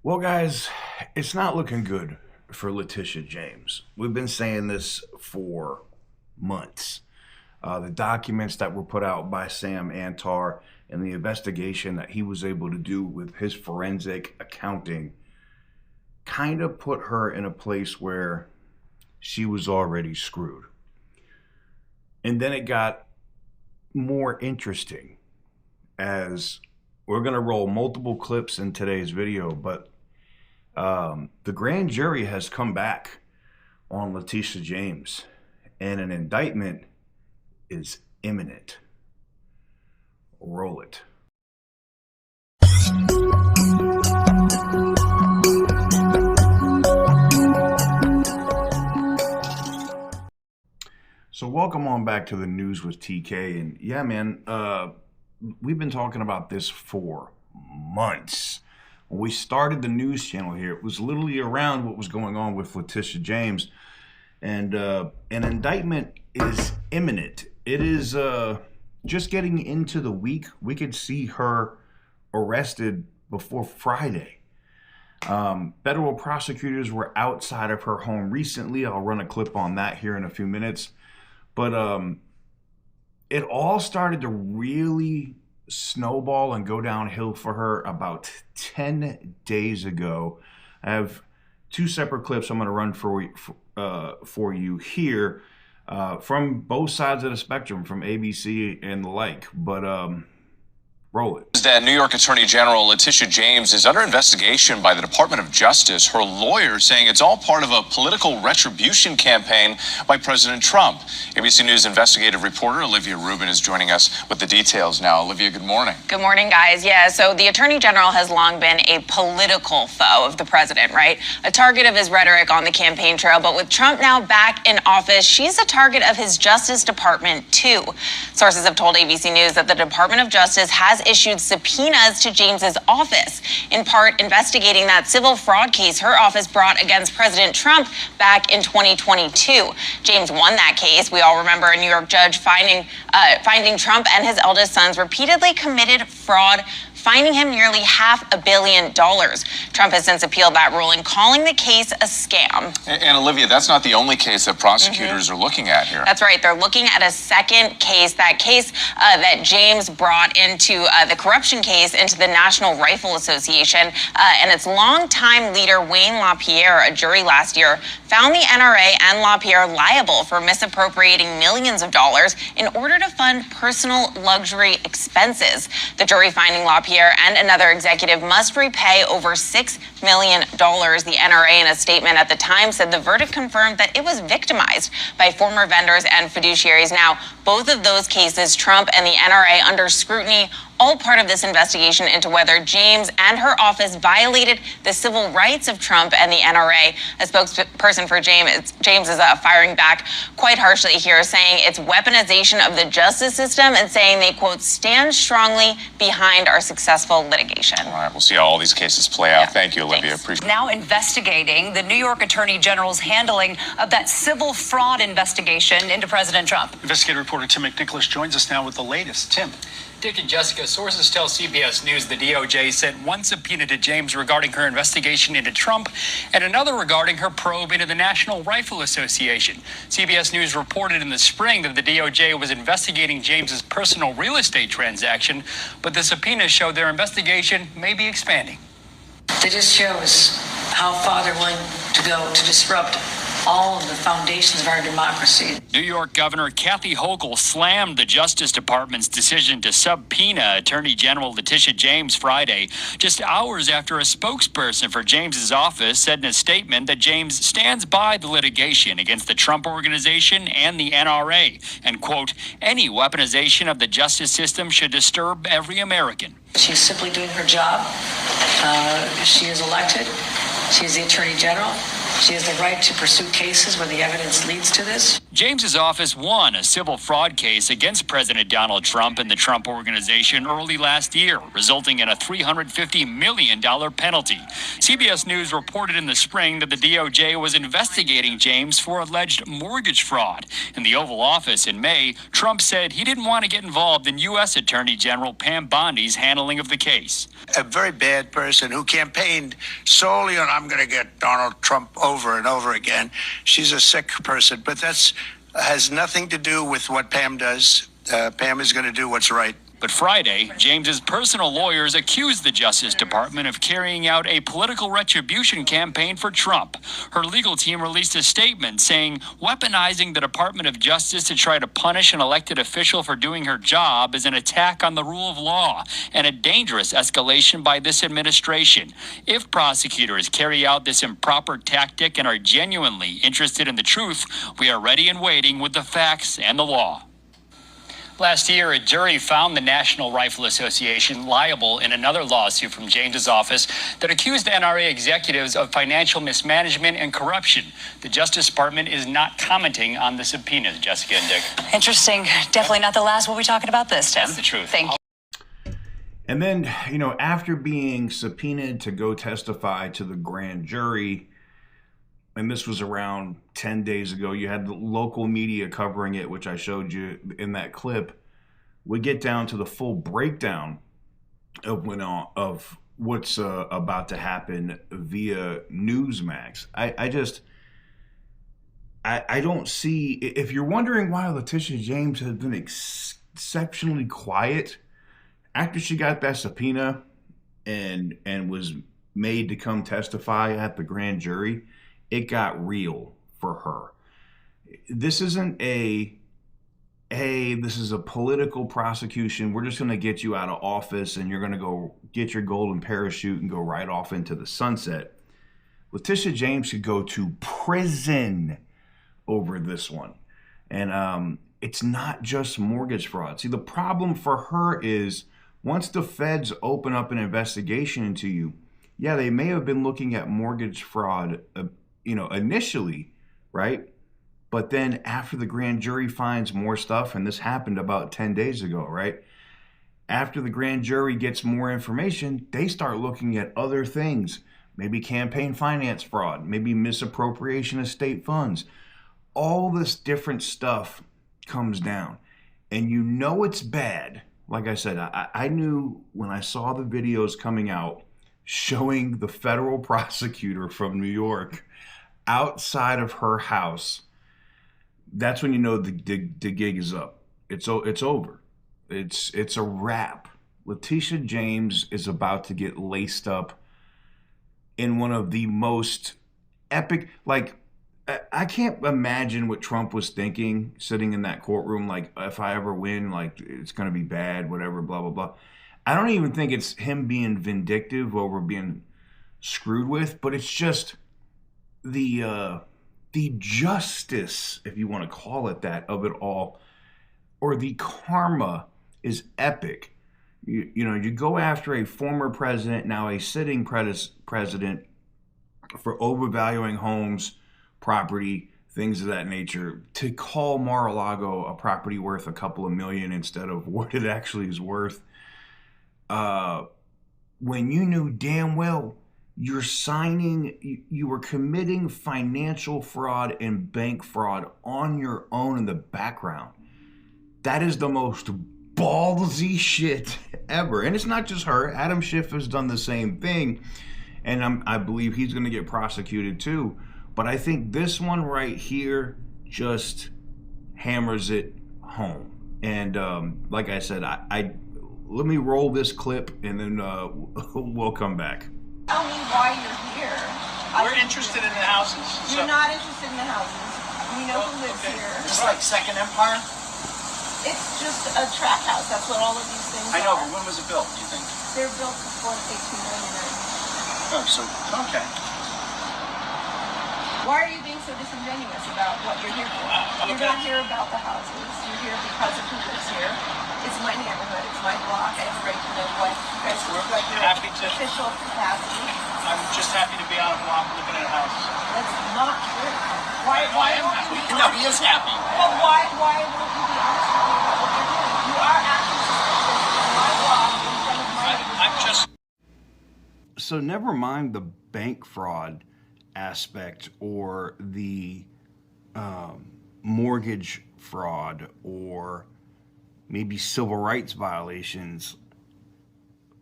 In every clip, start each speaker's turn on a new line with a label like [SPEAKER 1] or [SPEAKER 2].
[SPEAKER 1] Well, guys, it's not looking good for Letitia James. We've been saying this for months. The documents that were put out by Sam Antar and the investigation that he was able to do with his forensic accounting kind of put her in a place where she was already screwed. And then it got more interesting as we're going to roll multiple clips in today's video, but the grand jury has come back on Letitia James, and an indictment is imminent. Roll it. So welcome on back to the news with TK. And yeah, man, we've been talking about this for months. When we started the news channel here, it was literally around what was going on with Letitia James. And an indictment is imminent. It is just getting into the week. We could see her arrested before Friday. Federal prosecutors were outside of her home recently. I'll run a clip on that here in a few minutes. But it all started to really snowball and go downhill for her about 10 days ago. I have two separate clips I'm going to run for you here from both sides of the spectrum, from ABC and the like. But roll it.
[SPEAKER 2] That New York Attorney General Letitia James is under investigation by the Department of Justice. Her lawyer saying it's all part of a political retribution campaign by President Trump. ABC News investigative reporter Olivia Rubin is joining us with the details now. Olivia, good morning.
[SPEAKER 3] Good morning, guys. Yeah, so the Attorney General has long been a political foe of the president, right? A target of his rhetoric on the campaign trail. But with Trump now back in office, she's a target of his Justice Department, too. Sources have told ABC News that the Department of Justice has issued subpoenas to James's office, in part investigating that civil fraud case her office brought against President Trump back in 2022. James won that case. We all remember a New York judge finding Trump and his eldest sons repeatedly committed fraud, fining him nearly $500 million. Trump has since appealed that ruling, calling the case a scam.
[SPEAKER 2] And Olivia, that's not the only case that prosecutors are looking at here.
[SPEAKER 3] That's right. They're looking at a second case, that case that James brought into the corruption case into the National Rifle Association. And its longtime leader, Wayne LaPierre, a jury last year, found the NRA and LaPierre liable for misappropriating millions of dollars in order to fund personal luxury expenses. The jury finding LaPierre and another executive must repay over $6 million. The NRA, in a statement at the time, said the verdict confirmed that it was victimized by former vendors and fiduciaries. Now, both of those cases, Trump and the NRA, under scrutiny, all part of this investigation into whether James and her office violated the civil rights of Trump and the NRA. A spokesperson for James is firing back quite harshly here, saying it's weaponization of the justice system and saying they, quote, stand strongly behind our successful litigation.
[SPEAKER 2] All right, we'll see how all these cases play out. Thank you, Olivia.
[SPEAKER 3] Thanks.
[SPEAKER 2] Appreciate it.
[SPEAKER 4] Now investigating the New York Attorney General's handling of that civil fraud investigation into President Trump.
[SPEAKER 5] Investigative reporter Tim McNicholas joins us now with the latest. Tim.
[SPEAKER 6] Dick and Jessica, sources tell CBS News the DOJ sent one subpoena to James regarding her investigation into Trump and another regarding her probe into the National Rifle Association. CBS News reported in the spring that the DOJ was investigating James's personal real estate transaction, but the subpoenas showed their investigation may be expanding.
[SPEAKER 7] It just shows how far they're willing to go to disrupt all of the foundations of our democracy.
[SPEAKER 6] New York Governor Kathy Hochul slammed the Justice Department's decision to subpoena Attorney General Letitia James Friday, just hours after a spokesperson for James's office said in a statement that James stands by the litigation against the Trump Organization and the NRA, and, quote, any weaponization of the justice system should disturb every American.
[SPEAKER 7] She's simply doing her job. She is elected. She is the Attorney General. She has the right to pursue cases where the evidence leads to this.
[SPEAKER 6] James's office won a civil fraud case against President Donald Trump and the Trump Organization early last year, resulting in a $350 million penalty. CBS News reported in the spring that the DOJ was investigating James for alleged mortgage fraud. In the Oval Office in May, Trump said he didn't want to get involved in U.S. Attorney General Pam Bondi's handling of the case.
[SPEAKER 8] A very bad person who campaigned solely on I'm going to get Donald Trump over and over again. She's a sick person, but that's has nothing to do with what Pam does. Pam is going to do what's right.
[SPEAKER 6] But Friday, James's personal lawyers accused the Justice Department of carrying out a political retribution campaign for Trump. Her legal team released a statement saying weaponizing the Department of Justice to try to punish an elected official for doing her job is an attack on the rule of law and a dangerous escalation by this administration. If prosecutors carry out this improper tactic and are genuinely interested in the truth, we are ready and waiting with the facts and the law. Last year, a jury found the National Rifle Association liable in another lawsuit from James's office that accused NRA executives of financial mismanagement and corruption. The Justice Department is not commenting on the subpoenas, Jessica and Dick.
[SPEAKER 4] Interesting. Definitely not the last we'll be talking about this, Tim.
[SPEAKER 6] That's the truth.
[SPEAKER 4] Thank you.
[SPEAKER 1] And then, after being subpoenaed to go testify to the grand jury, and this was around 10 days ago, you had the local media covering it, which I showed you in that clip. We get down to the full breakdown of what's about to happen via Newsmax. I don't see, if you're wondering why Letitia James has been exceptionally quiet after she got that subpoena and was made to come testify at the grand jury, it got real for her. This isn't this is a political prosecution. We're just going to get you out of office and you're going to go get your golden parachute and go right off into the sunset. Letitia James could go to prison over this one. And it's not just mortgage fraud. See, the problem for her is once the feds open up an investigation into you, yeah, they may have been looking at mortgage fraud initially, right? But then after the grand jury finds more stuff, and this happened about 10 days ago, right? After the grand jury gets more information, they start looking at other things. Maybe campaign finance fraud, maybe misappropriation of state funds. All this different stuff comes down. And it's bad. Like I said, I knew when I saw the videos coming out showing the federal prosecutor from New York outside of her house, that's when you know the gig is up. It's over. It's a wrap. Letitia James is about to get laced up in one of the most epic, I can't imagine what Trump was thinking sitting in that courtroom, if I ever win, it's going to be bad, whatever, blah, blah, blah. I don't even think it's him being vindictive over being screwed with, but it's just the justice, if you want to call it that, of it all, or the karma is epic. You go after a former president, now a sitting president, for overvaluing homes, property, things of that nature, to call Mar-a-Lago a property worth a couple of million instead of what it actually is worth. When you knew damn well you were committing financial fraud and bank fraud on your own in the background. That is the most ballsy shit ever. And it's not just her. Adam Schiff has done the same thing. And I believe he's going to get prosecuted too. But I think this one right here just hammers it home. And like I said, let me roll this clip and then we'll come back.
[SPEAKER 9] Tell me why you're here.
[SPEAKER 5] We're interested in the houses.
[SPEAKER 9] You're not interested in the houses. We know who lives here.
[SPEAKER 5] Is this like Second Empire?
[SPEAKER 9] It's just a tract house. That's what all of these things are.
[SPEAKER 5] I know, but when was it built, do you think?
[SPEAKER 9] They're built before 1899.
[SPEAKER 5] Oh, so, okay.
[SPEAKER 9] Why are you being so disingenuous about what you're here for? You're not here about the houses. You're here because of who lives here. It's my neighborhood. It's my block. I have a right to know what you guys look like. You're
[SPEAKER 5] Happy to.
[SPEAKER 9] Official capacity.
[SPEAKER 5] I'm just happy to be on a block looking at a house.
[SPEAKER 9] That's not true. Why
[SPEAKER 5] I am
[SPEAKER 9] won't you
[SPEAKER 5] happy.
[SPEAKER 9] be
[SPEAKER 5] No, he is happy.
[SPEAKER 9] Well, why won't you be honest with me about what you're doing? You are acting suspicious on my block in front of my
[SPEAKER 5] I'm just.
[SPEAKER 1] So never mind the bank fraud aspect or the mortgage fraud or maybe civil rights violations.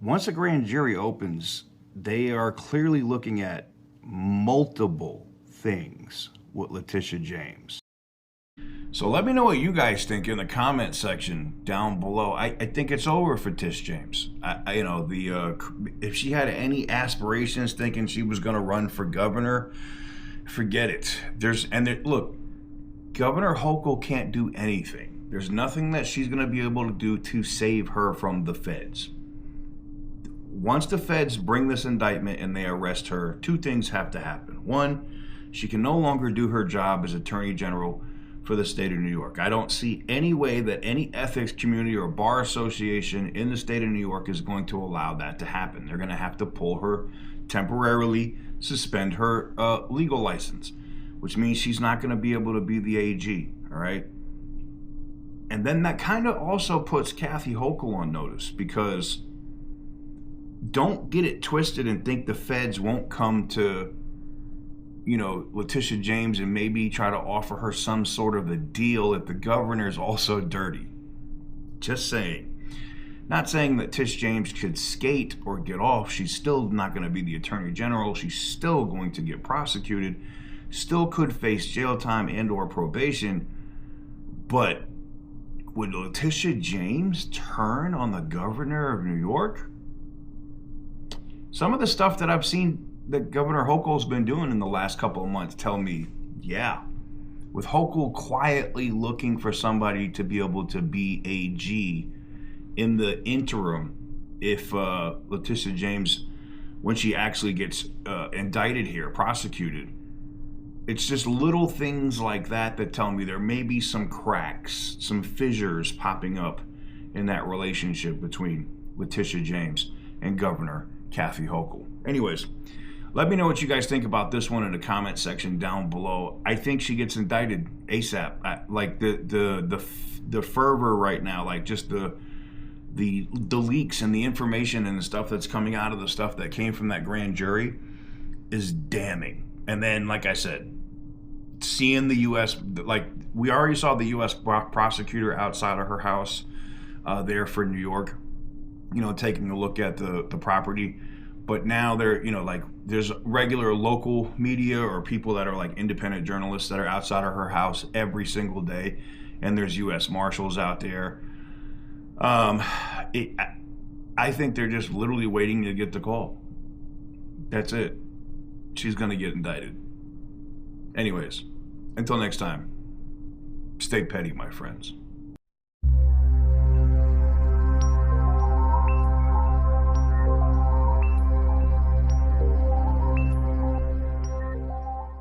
[SPEAKER 1] Once a grand jury opens, they are clearly looking at multiple things with Letitia James. So let me know what you guys think in the comment section down below. I think it's over for Tish James. If she had any aspirations thinking she was going to run for governor, forget it. Look, Governor Hochul can't do anything. There's nothing that she's going to be able to do to save her from the feds. Once the feds bring this indictment and they arrest her, two things have to happen. One, she can no longer do her job as Attorney General for the state of New York. I don't see any way that any ethics community or bar association in the state of New York is going to allow that to happen. They're going to have to pull her, temporarily suspend her legal license, which means she's not going to be able to be the AG, all right? And then that kind of also puts Kathy Hochul on notice, because don't get it twisted and think the feds won't come to Letitia James and maybe try to offer her some sort of a deal if the governor is also dirty. Just saying. Not saying that Tish James could skate or get off. She's still not going to be the Attorney General. She's still going to get prosecuted, still could face jail time and or probation. But would Letitia James turn on the governor of New York? Some of the stuff that I've seen that Governor Hochul's been doing in the last couple of months tell me, yeah. With Hochul quietly looking for somebody to be able to be AG in the interim, if Letitia James, when she actually gets indicted here, prosecuted, it's just little things like that that tell me there may be some cracks, some fissures popping up in that relationship between Letitia James and Governor Kathy Hochul. Anyways, let me know what you guys think about this one in the comment section down below. I think she gets indicted ASAP. Like the fervor right now, like just the leaks and the information and the stuff that's coming out of the stuff that came from that grand jury is damning. And then, like I said, seeing the U.S., like we already saw the U.S. prosecutor outside of her house there for New York, taking a look at the property. But now there's regular local media or people that are like independent journalists that are outside of her house every single day. And there's U.S. Marshals out there. I think they're just literally waiting to get the call. That's it. She's going to get indicted. Anyways, until next time, stay petty, my friends.